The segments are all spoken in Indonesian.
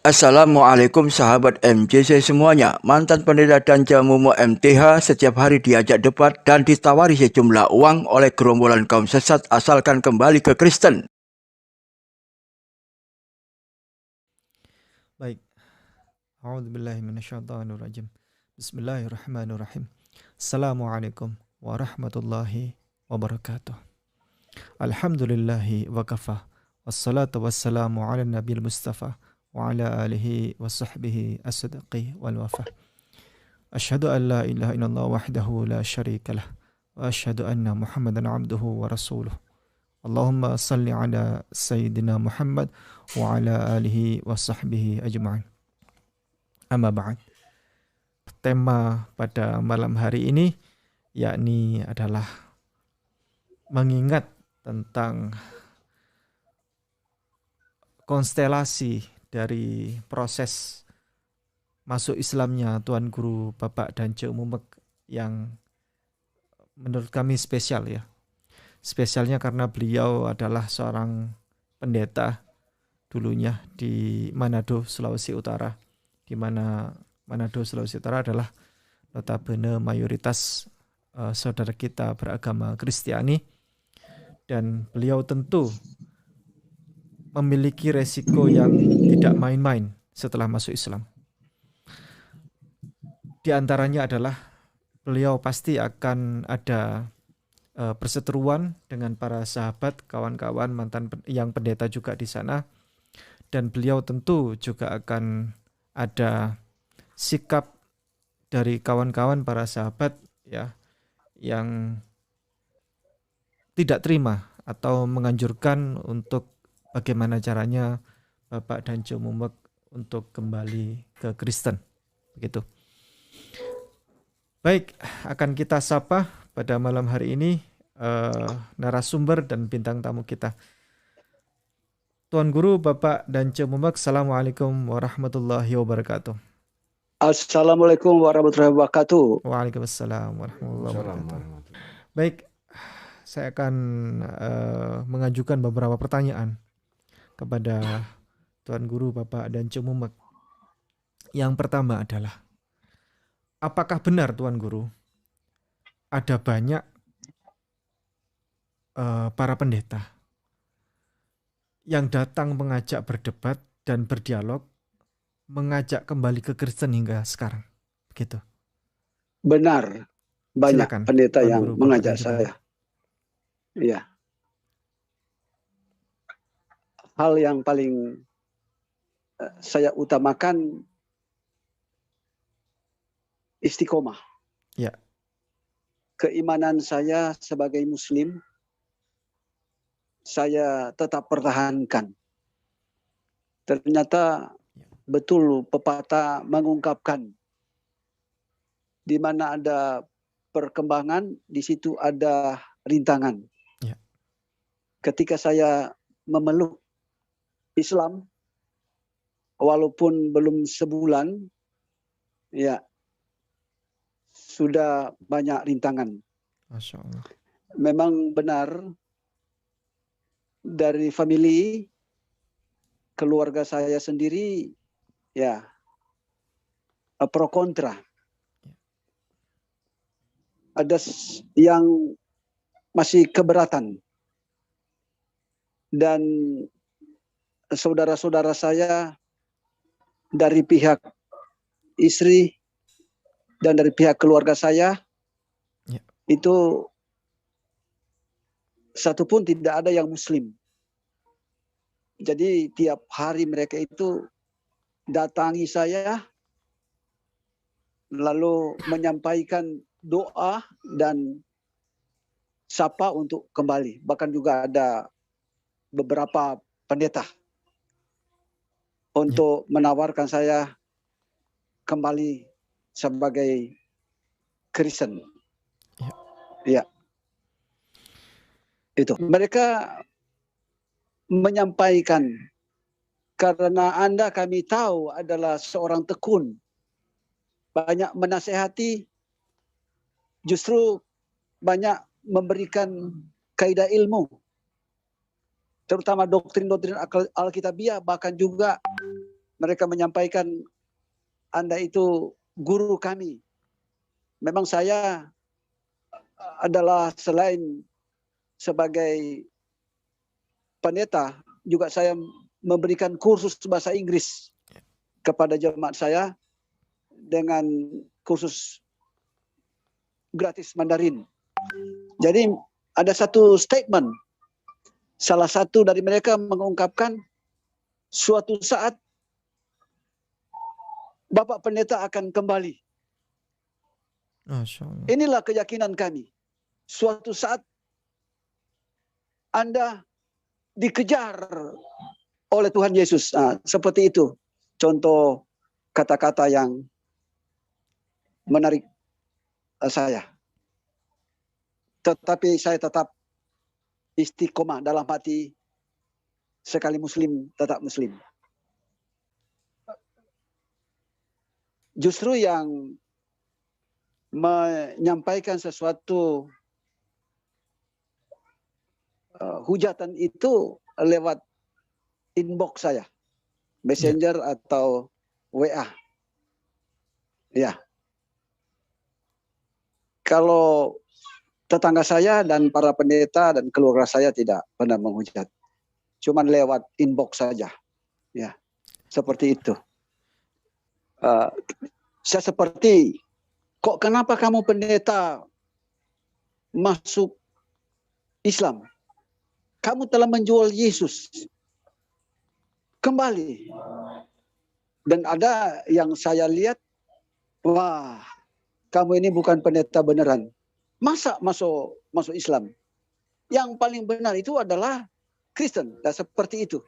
Assalamualaikum sahabat MJC semuanya. Mantan pendeta dan jamumu MTH setiap hari diajak debat dan ditawari sejumlah uang oleh gerombolan kaum sesat asalkan kembali ke Kristen. Baik. A'udzubillahi minasyaitonirrajim. Bismillahirrahmanirrahim. Assalamualaikum warahmatullahi wabarakatuh. Alhamdulillahi wa kafa. Wassalatu wassalamu ala nabil mustafa wa ala alihi wa sahbihi as-sidqi wal wafa. Asyhadu an la ilaha illallah wahdahu la syarikalah wa asyhadu anna Muhammadan abduhu wa rasuluh. Allahumma salli ala sayyidina Muhammad wa ala alihi wa sahbihi ajma'in. Amma ba'd. Tema pada malam hari ini yakni adalah mengingat tentang konstelasi dari proses masuk Islamnya Tuan Guru Bapak dan Cik Mumek yang menurut kami spesial ya. Spesialnya karena beliau adalah seorang pendeta dulunya di Manado, Sulawesi Utara, di mana Manado, Sulawesi Utara adalah notabene mayoritas saudara kita beragama Kristiani, dan beliau tentu memiliki resiko yang tidak main-main setelah masuk Islam. Di antaranya adalah beliau pasti akan ada perseteruan dengan para sahabat, kawan-kawan mantan yang pendeta juga di sana, dan beliau tentu juga akan ada sikap dari kawan-kawan para sahabat ya yang tidak terima atau menganjurkan untuk bagaimana caranya Bapak dan Cik Mumek untuk kembali ke Kristen. Begitu. Baik, akan kita sapa pada malam hari ini narasumber dan bintang tamu kita. Tuan Guru, Bapak dan Cik Mumek, Assalamualaikum warahmatullahi wabarakatuh. Assalamualaikum warahmatullahi wabarakatuh. Waalaikumsalam warahmatullahi wabarakatuh. Baik, saya akan mengajukan beberapa pertanyaan kepada Tuan Guru, Bapak dan Cik Mumek. Yang pertama adalah, apakah benar Tuan Guru ada banyak para pendeta yang datang mengajak berdebat dan berdialog, mengajak kembali ke Kristen hingga sekarang? Begitu. Benar, banyak Silakan, pendeta Tuan yang Guru, Bapak mengajak dan Cik saya. Mumek. Iya. Hal yang paling saya utamakan istiqomah. Ya. Keimanan saya sebagai Muslim, saya tetap pertahankan. Ternyata betul pepatah mengungkapkan, di mana ada perkembangan, di situ ada rintangan. Ya. Ketika saya memeluk Islam, walaupun belum sebulan, ya sudah banyak rintangan. Masya Allah. Memang benar, dari famili, keluarga saya sendiri, ya pro kontra. Ada yang masih keberatan. Dan saudara-saudara saya dari pihak istri dan dari pihak keluarga saya, itu satu pun tidak ada yang Muslim. Jadi tiap hari mereka itu datangi saya, lalu menyampaikan doa dan sapa untuk kembali. Bahkan juga ada beberapa pendeta untuk menawarkan saya kembali sebagai Kristen. Ya. Itu. Mereka menyampaikan, karena Anda kami tahu adalah seorang tekun, banyak menasehati, justru banyak memberikan kaidah ilmu, terutama doktrin-doktrin Alkitabiah, bahkan juga mereka menyampaikan Anda itu guru kami. Memang saya adalah selain sebagai pendeta, juga saya memberikan kursus bahasa Inggris kepada jemaat saya dengan kursus gratis Mandarin. Jadi ada satu statement, salah satu dari mereka mengungkapkan suatu saat Bapak Pendeta akan kembali. Masya Allah. Inilah keyakinan kami. Suatu saat Anda dikejar oleh Tuhan Yesus. Nah, seperti itu. Contoh kata-kata yang menarik saya. Tetapi saya tetap istiqomah dalam hati, sekali Muslim tetap Muslim. Justru yang menyampaikan sesuatu hujatan itu lewat inbox saya, Messenger atau WA. Ya. Kalau tetangga saya dan para pendeta dan keluarga saya tidak pernah menghujat. Cuman lewat inbox saja. Ya. Seperti itu. Saya seperti, kok kenapa kamu pendeta masuk Islam? Kamu telah menjual Yesus. Kembali. Dan ada yang saya lihat, wah, kamu ini bukan pendeta beneran. Masa masuk Islam? Yang paling benar itu adalah Kristen. Dan seperti itu.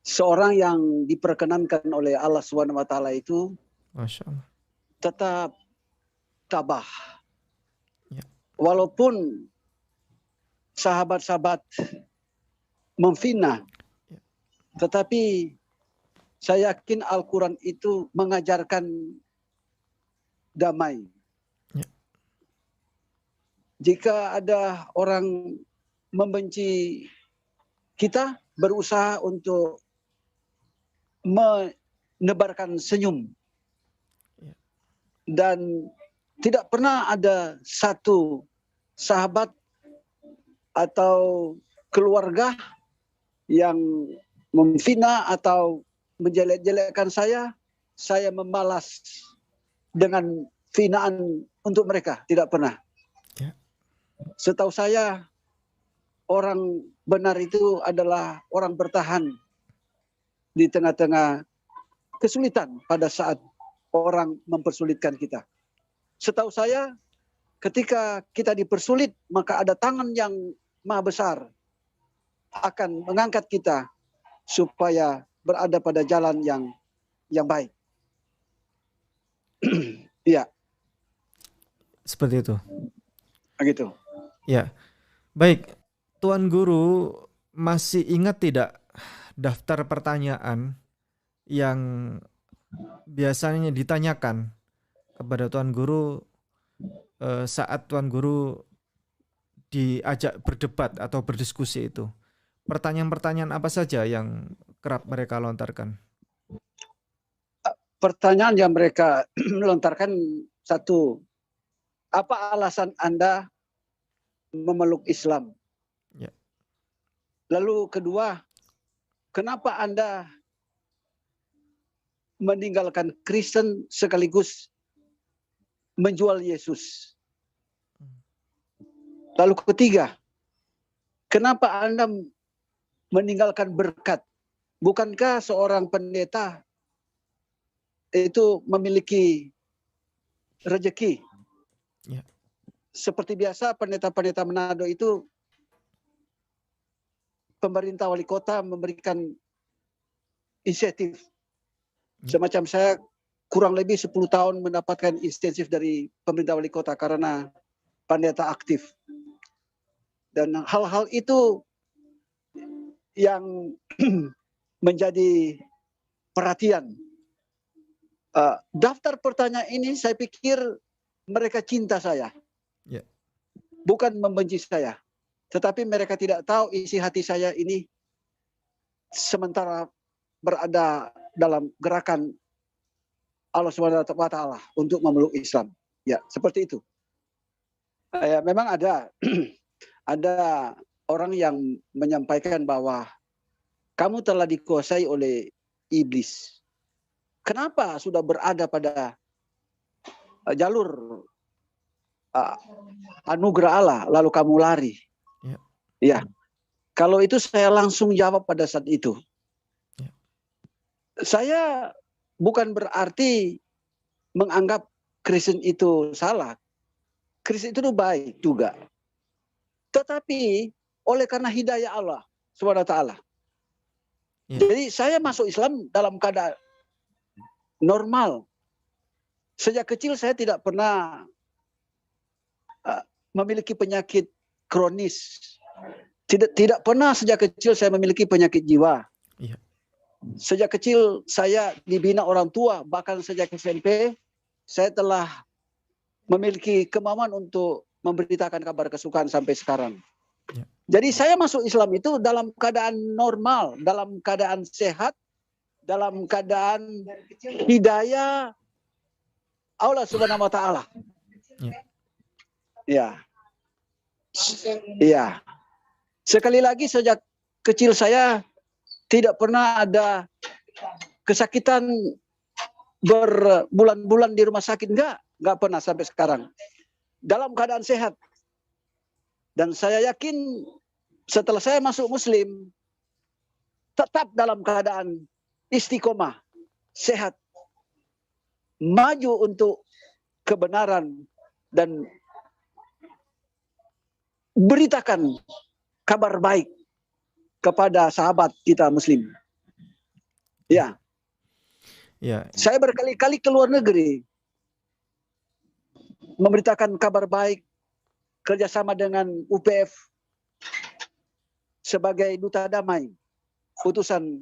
Seorang yang diperkenankan oleh Allah SWT itu Masya Allah. tetap tabah. Ya. Walaupun sahabat-sahabat memfitnah, tetapi saya yakin Al-Quran itu mengajarkan damai. Ya. Jika ada orang membenci kita, berusaha untuk menebarkan senyum. Ya. Dan tidak pernah ada satu sahabat atau keluarga yang memfitnah atau menjelek-jelekkan saya membalas dengan hinaan untuk mereka. Tidak pernah. Ya. Setahu saya, orang benar itu adalah orang bertahan di tengah-tengah kesulitan pada saat orang mempersulitkan kita. Setahu saya, ketika kita dipersulit, maka ada tangan yang maha besar akan mengangkat kita supaya berada pada jalan yang baik. Iya. Seperti itu. Begitu. Ya. Baik, Tuan Guru masih ingat tidak daftar pertanyaan yang biasanya ditanyakan kepada Tuan Guru saat Tuan Guru diajak berdebat atau berdiskusi itu? Pertanyaan-pertanyaan apa saja yang kerap mereka lontarkan? Pertanyaan yang mereka lontarkan, satu, apa alasan Anda memeluk Islam? Ya. Lalu kedua, kenapa Anda meninggalkan Kristen sekaligus menjual Yesus? Lalu ketiga, kenapa Anda meninggalkan berkat? Bukankah seorang pendeta itu memiliki rezeki? Ya. Seperti biasa pendeta-pendeta Manado itu, pemerintah wali kota memberikan insentif. Semacam saya kurang lebih 10 tahun mendapatkan insentif dari pemerintah wali kota karena pendeta aktif. Dan hal-hal itu yang menjadi perhatian. Daftar pertanyaan ini saya pikir mereka cinta saya. Ya. Bukan membenci saya. Tetapi mereka tidak tahu isi hati saya ini sementara berada dalam gerakan Allah SWT untuk memeluk Islam. Ya, seperti itu. Ya, memang ada ada orang yang menyampaikan bahwa kamu telah dikuasai oleh iblis. Kenapa sudah berada pada jalur anugerah Allah lalu kamu lari? Ya. Ya. Kalau itu saya langsung jawab pada saat itu. Ya. Saya bukan berarti menganggap Kristen itu salah. Kristen itu baik juga. Tetapi oleh karena hidayah Allah SWT. Ya. Jadi saya masuk Islam dalam keadaan normal. Sejak kecil saya tidak pernah memiliki penyakit kronis. Tidak pernah sejak kecil saya memiliki penyakit jiwa. Ya. Sejak kecil saya dibina orang tua, bahkan sejak SMP saya telah memiliki kemauan untuk memberitakan kabar kesukaan sampai sekarang. Ya. Jadi saya masuk Islam itu dalam keadaan normal, dalam keadaan sehat, dalam keadaan hidayah Allah Subhanahu wa taala. Ya. Iya. Sekali lagi sejak kecil saya tidak pernah ada kesakitan berbulan-bulan di rumah sakit, enggak pernah sampai sekarang. Dalam keadaan sehat. Dan saya yakin setelah saya masuk Muslim tetap dalam keadaan istiqomah, sehat, maju untuk kebenaran dan beritakan kabar baik kepada sahabat kita Muslim. Ya. Ya. Saya berkali-kali ke luar negeri memberitakan kabar baik, kerjasama dengan UPF sebagai duta damai, utusan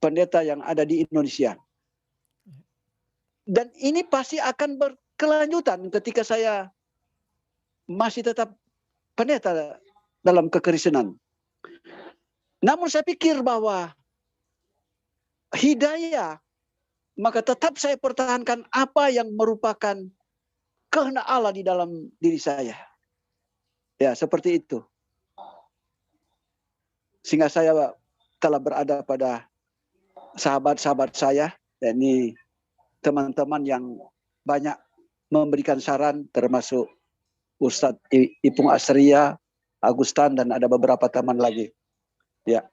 pendeta yang ada di Indonesia. Dan ini pasti akan berkelanjutan ketika saya masih tetap pendeta dalam kekristenan. Namun saya pikir bahwa hidayah, maka tetap saya pertahankan apa yang merupakan kehendak Allah di dalam diri saya. Ya, seperti itu. Sehingga saya telah berada pada sahabat-sahabat saya, yakni teman-teman yang banyak memberikan saran, termasuk Ustadz Ipung Asria, Agustan, dan ada beberapa teman lagi. Ya.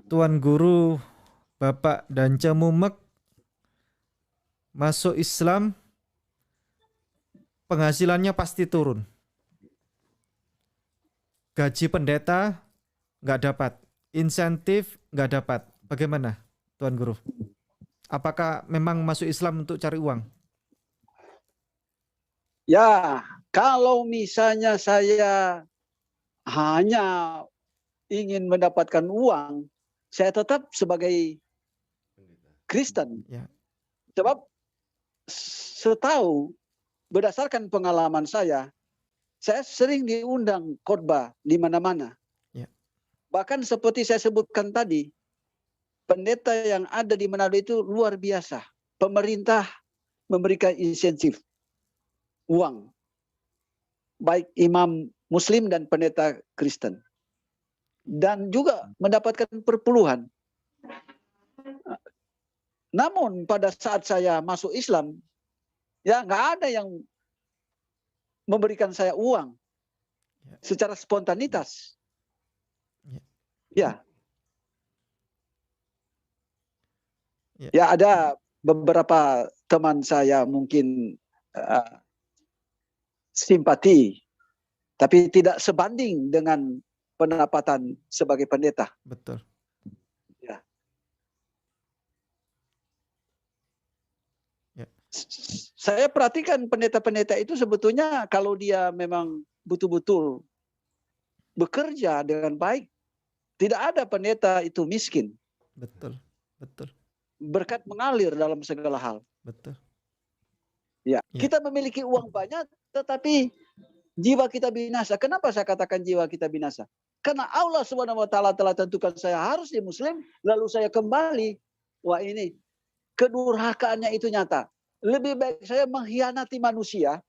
Tuan Guru Bapak Danca Mumek masuk Islam, penghasilannya pasti turun. Gaji pendeta nggak dapat, insentif nggak dapat. Bagaimana, Tuan Guru? Apakah memang masuk Islam untuk cari uang? Ya, kalau misalnya saya hanya ingin mendapatkan uang, saya tetap sebagai Kristen. Ya. Sebab setahu berdasarkan pengalaman saya sering diundang khotbah di mana-mana. Ya. Bahkan seperti saya sebutkan tadi, pendeta yang ada di Manado itu luar biasa. Pemerintah memberikan insentif uang, baik imam Muslim dan pendeta Kristen, dan juga mendapatkan perpuluhan. Namun pada saat saya masuk Islam, ya nggak ada yang memberikan saya uang secara spontanitas. Ya. Ya, ada beberapa teman saya mungkin simpati, tapi tidak sebanding dengan pendapatan sebagai pendeta. Betul. Ya. Ya. Saya perhatikan pendeta-pendeta itu sebetulnya kalau dia memang betul-betul bekerja dengan baik, tidak ada pendeta itu miskin. Betul. Betul. Berkat mengalir dalam segala hal. Betul. Ya, Ya. kita memiliki uang banyak, tetapi jiwa kita binasa. Kenapa saya katakan jiwa kita binasa? karena Allah Subhanahu wa taala telah tentukan saya harus di muslim, lalu saya kembali. Wah, ini kedurhakaannya itu nyata. Lebih baik saya mengkhianati manusia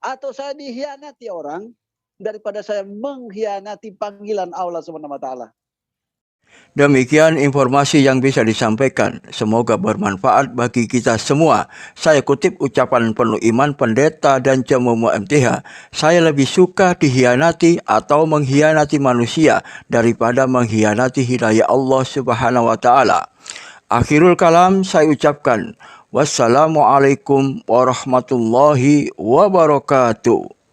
atau saya dikhianati orang daripada saya mengkhianati panggilan Allah Subhanahu wa taala. Demikian informasi yang bisa disampaikan. Semoga bermanfaat bagi kita semua. Saya kutip ucapan penuh iman pendeta dan Jamumu MTH. Saya lebih suka dikhianati atau mengkhianati manusia daripada mengkhianati hidayah Allah Subhanahu wa taala. Akhirul kalam saya ucapkan wassalamualaikum warahmatullahi wabarakatuh.